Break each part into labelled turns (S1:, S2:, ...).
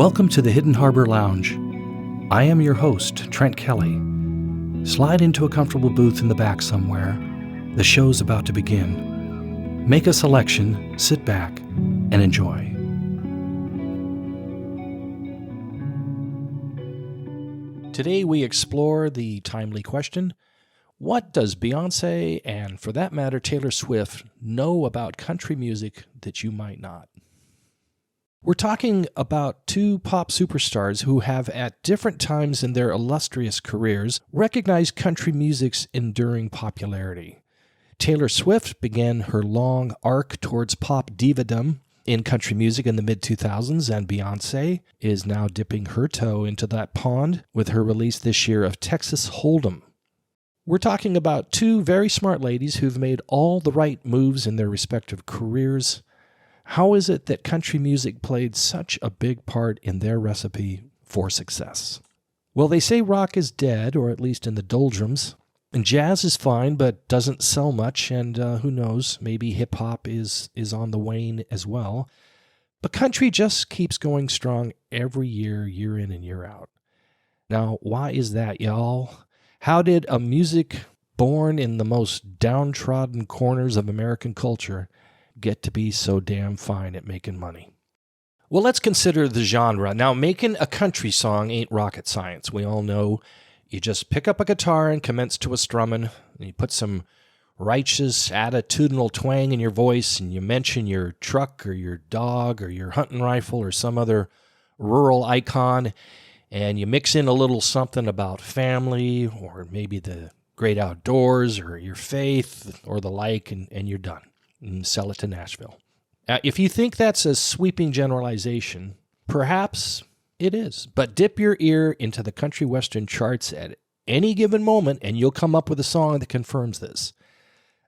S1: Welcome to the Hidden Harbor Lounge. I am your host, Trent Kelly. Slide into a comfortable booth in the back somewhere. The show's about to begin. Make a selection, sit back, and enjoy. Today we explore the timely question, what does Beyonce, and for that matter Taylor Swift, know about country music that you might not? We're talking about two pop superstars who have at different times in their illustrious careers recognized country music's enduring popularity. Taylor Swift began her long arc towards pop diva-dom in country music in the mid-2000s, and Beyonce is now dipping her toe into that pond with her release this year of Texas Hold'em. We're talking about two very smart ladies who've made all the right moves in their respective careers. How is it that country music played such a big part in their recipe for success? Well, they say rock is dead, or at least in the doldrums, and jazz is fine but doesn't sell much, and who knows, maybe hip-hop is on the wane as well. But country just keeps going strong every year, year in and year out. Now, why is that, y'all? How did a music born in the most downtrodden corners of American culture get to be so damn fine at making money? Well, let's consider the genre. Now, making a country song ain't rocket science. We all know you just pick up a guitar and commence to a strumming, and you put some righteous attitudinal twang in your voice, and you mention your truck or your dog or your hunting rifle or some other rural icon, and you mix in a little something about family or maybe the great outdoors or your faith or the like, and you're done. And sell it to Nashville. If you think that's a sweeping generalization, perhaps it is. But dip your ear into the country western charts at any given moment, and you'll come up with a song that confirms this.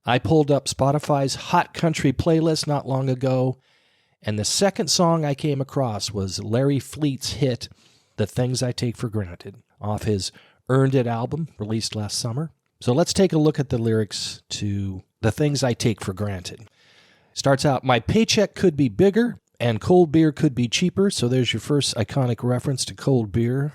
S1: I pulled up Spotify's Hot Country playlist not long ago, and the second song I came across was Larry Fleet's hit, The Things I Take for Granted, off his Earned It album, released last summer. So let's take a look at the lyrics to The Things I Take for Granted. Starts out, my paycheck could be bigger and cold beer could be cheaper. So there's your first iconic reference to cold beer.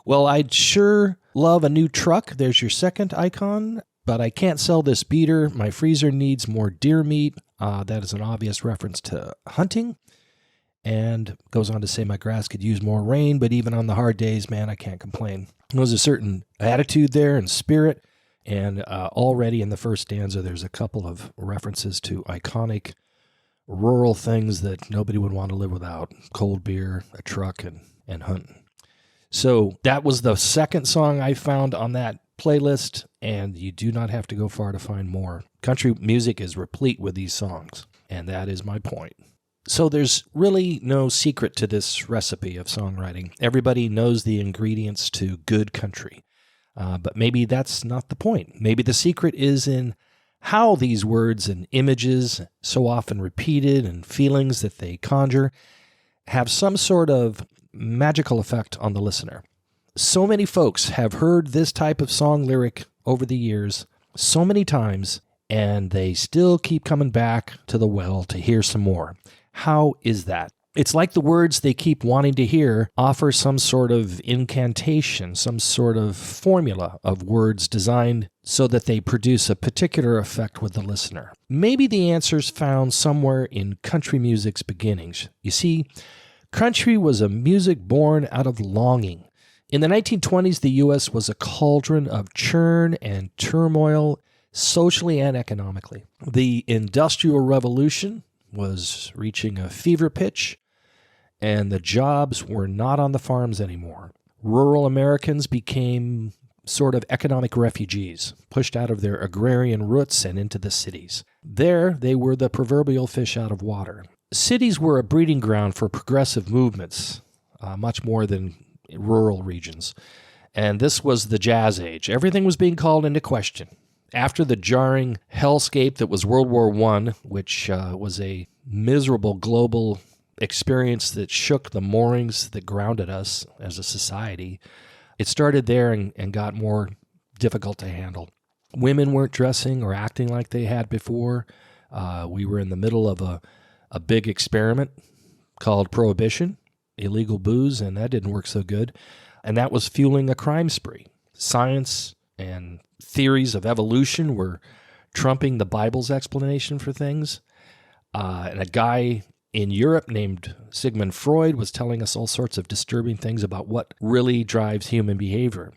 S1: Well, I'd sure love a new truck. There's your second icon. But I can't sell this beater. My freezer needs more deer meat. That is an obvious reference to hunting. And goes on to say my grass could use more rain. But even on the hard days, man, I can't complain. There's a certain attitude there and spirit. And already in the first stanza, there's a couple of references to iconic rural things that nobody would want to live without. Cold beer, a truck, and hunting. So that was the second song I found on that playlist, and you do not have to go far to find more. Country music is replete with these songs, and that is my point. So there's really no secret to this recipe of songwriting. Everybody knows the ingredients to good country. But maybe that's not the point. Maybe the secret is in how these words and images, so often repeated, and feelings that they conjure, have some sort of magical effect on the listener. So many folks have heard this type of song lyric over the years so many times, and they still keep coming back to the well to hear some more. How is that? It's like the words they keep wanting to hear offer some sort of incantation, some sort of formula of words designed so that they produce a particular effect with the listener. Maybe the answer's found somewhere in country music's beginnings. You see, country was a music born out of longing. In the 1920s, the U.S. was a cauldron of churn and turmoil, socially and economically. The Industrial Revolution was reaching a fever pitch, and the jobs were not on the farms anymore. Rural Americans became sort of economic refugees, pushed out of their agrarian roots and into the cities. There, they were the proverbial fish out of water. Cities were a breeding ground for progressive movements, much more than rural regions. And this was the jazz age. Everything was being called into question. After the jarring hellscape that was World War I, which was a miserable global experience that shook the moorings that grounded us as a society, it started there and got more difficult to handle. Women weren't dressing or acting like they had before. We were in the middle of a big experiment called Prohibition. illegal booze, and that didn't work so good. And that was fueling a crime spree. Science and theories of evolution were trumping the Bible's explanation for things. And a guy in Europe named Sigmund Freud was telling us all sorts of disturbing things about what really drives human behavior.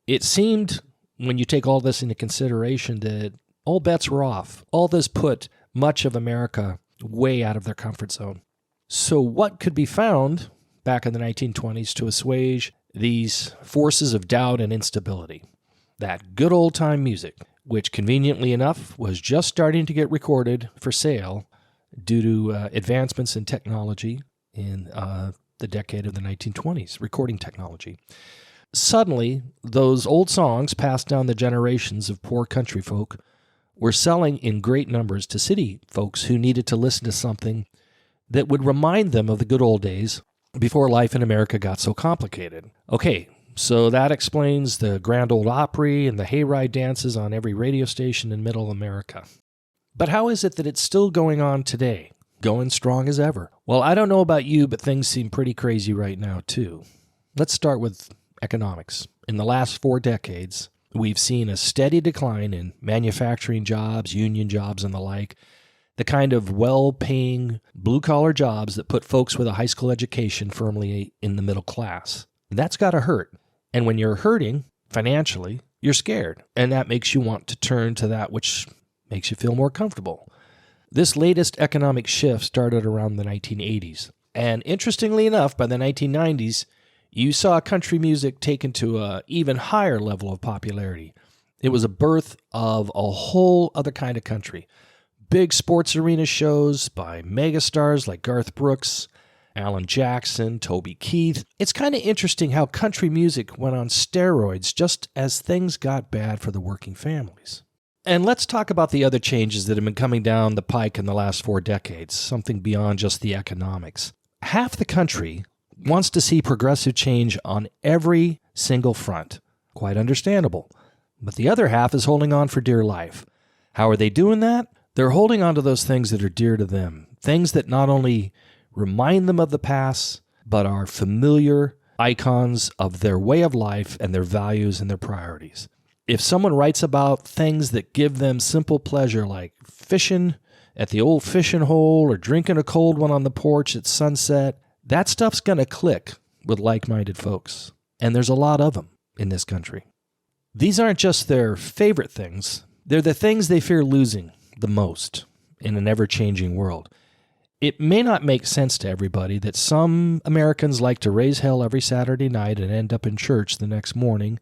S1: It seemed, when you take all this into consideration, that all bets were off. All this put much of America way out of their comfort zone. So what could be found back in the 1920s to assuage these forces of doubt and instability? That good old-time music, which conveniently enough was just starting to get recorded for sale due to advancements in technology in the decade of the 1920s, recording technology. Suddenly, those old songs passed down the generations of poor country folk were selling in great numbers to city folks who needed to listen to something that would remind them of the good old days before life in America got so complicated. Okay, so that explains the Grand Ole Opry and the hayride dances on every radio station in Middle America. But how is it that it's still going on today, going strong as ever? Well, I don't know about you, but things seem pretty crazy right now, too. Let's start with economics. In the last 4 decades, we've seen a steady decline in manufacturing jobs, union jobs, and the like, the kind of well-paying blue-collar jobs that put folks with a high school education firmly in the middle class. That's got to hurt. And when you're hurting financially, you're scared, and that makes you want to turn to that which makes you feel more comfortable. This latest economic shift started around the 1980s. And interestingly enough, by the 1990s, you saw country music taken to an even higher level of popularity. It was a birth of a whole other kind of country. Big sports arena shows by megastars like Garth Brooks, Alan Jackson, Toby Keith. It's kind of interesting how country music went on steroids just as things got bad for the working families. And let's talk about the other changes that have been coming down the pike in the last 4 decades, something beyond just the economics. Half the country wants to see progressive change on every single front. Quite understandable. But the other half is holding on for dear life. How are they doing that? They're holding on to those things that are dear to them, things that not only remind them of the past, but are familiar icons of their way of life and their values and their priorities. If someone writes about things that give them simple pleasure, like fishing at the old fishing hole or drinking a cold one on the porch at sunset, that stuff's going to click with like-minded folks. And there's a lot of them in this country. These aren't just their favorite things. They're the things they fear losing the most in an ever-changing world. It may not make sense to everybody that some Americans like to raise hell every Saturday night and end up in church the next morning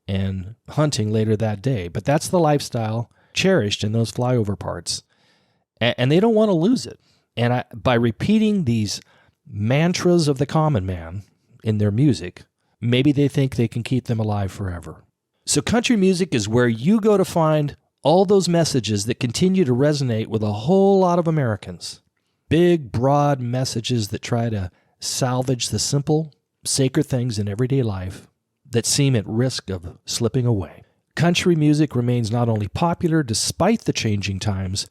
S1: and hunting later that day. But that's the lifestyle cherished in those flyover parts. And they don't want to lose it. And by repeating these mantras of the common man in their music, maybe they think they can keep them alive forever. So country music is where you go to find all those messages that continue to resonate with a whole lot of Americans. Big, broad messages that try to salvage the simple, sacred things in everyday life that seem at risk of slipping away. Country music remains not only popular despite the changing times,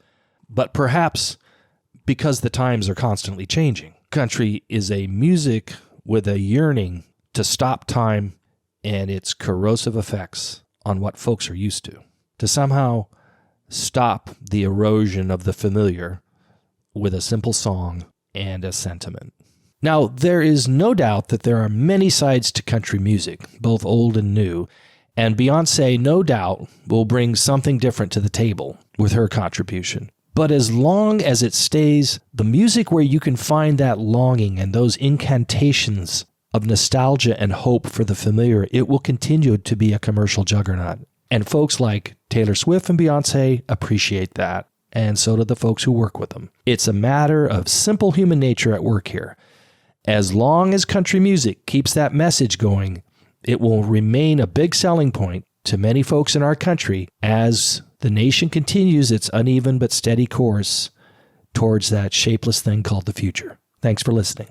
S1: but perhaps because the times are constantly changing. Country is a music with a yearning to stop time and its corrosive effects on what folks are used to somehow stop the erosion of the familiar with a simple song and a sentiment. Now, there is no doubt that there are many sides to country music, both old and new, and Beyonce, no doubt, will bring something different to the table with her contribution. But as long as it stays the music where you can find that longing and those incantations of nostalgia and hope for the familiar, it will continue to be a commercial juggernaut. And folks like Taylor Swift and Beyonce appreciate that, and so do the folks who work with them. It's a matter of simple human nature at work here. As long as country music keeps that message going, it will remain a big selling point to many folks in our country as the nation continues its uneven but steady course towards that shapeless thing called the future. Thanks for listening.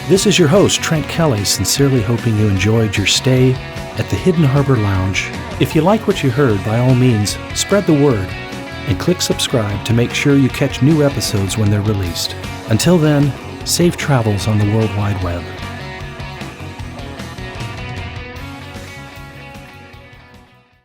S1: This is your host, Trent Kelly, sincerely hoping you enjoyed your stay at the Hidden Harbor Lounge. If you like what you heard, by all means, spread the word. and click subscribe to make sure you catch new episodes when they're released. Until then, safe travels on the World Wide Web.